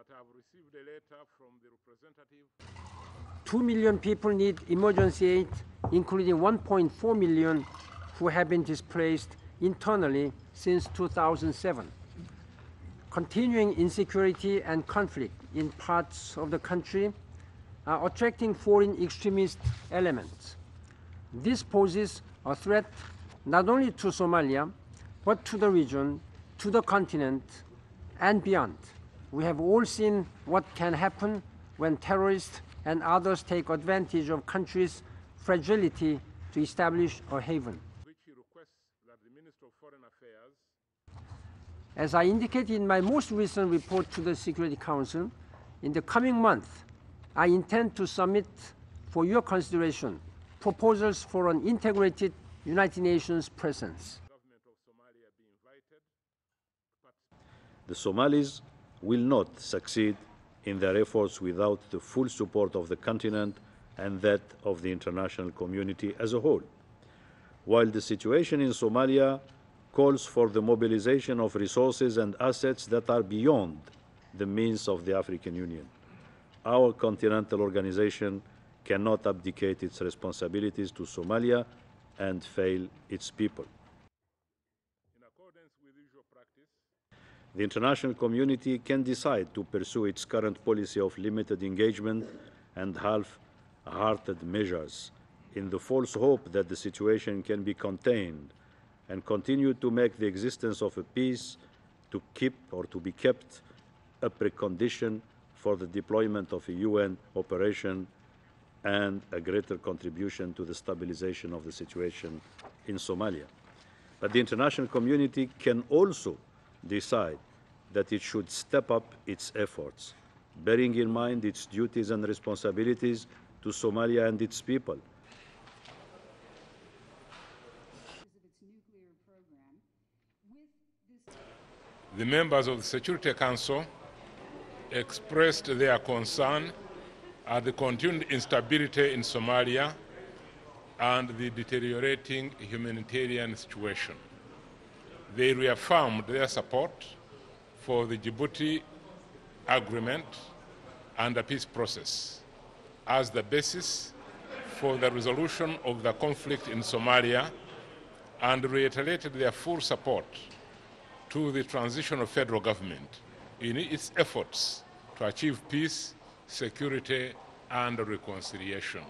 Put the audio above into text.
that I have received a letter from the representative. 2 million people need emergency aid, including 1.4 million who have been displaced internally since 2007. Continuing insecurity and conflict in parts of the country are attracting foreign extremist elements. This poses a threat not only to Somalia, but to the region, to the continent, and beyond. We have all seen what can happen when terrorists and others take advantage of countries' fragility to establish a haven. Which he requests that the Minister of Foreign Affairs. As I indicated in my most recent report to the Security Council, in the coming month, I intend to submit for your consideration proposals for an integrated United Nations presence. The Somalis will not succeed in their efforts without the full support of the continent and that of the international community as a whole. While the situation in Somalia calls for the mobilization of resources and assets that are beyond the means of the African Union, our continental organization cannot abdicate its responsibilities to Somalia and fail its people. In accordance with usual practice, the international community can decide to pursue its current policy of limited engagement and half-hearted measures in the false hope that the situation can be contained and continue to make the existence of a peace to be kept a precondition for the deployment of a UN operation and a greater contribution to the stabilization of the situation in Somalia. But the international community can also decide that it should step up its efforts, bearing in mind its duties and responsibilities to Somalia and its people. the members of the Security Council expressed their concern at the continued instability in Somalia and the deteriorating humanitarian situation. They reaffirmed their support for the Djibouti agreement and the peace process as the basis for the resolution of the conflict in Somalia, and reiterated their full support to the transitional federal government in its efforts to achieve peace, security, and reconciliation.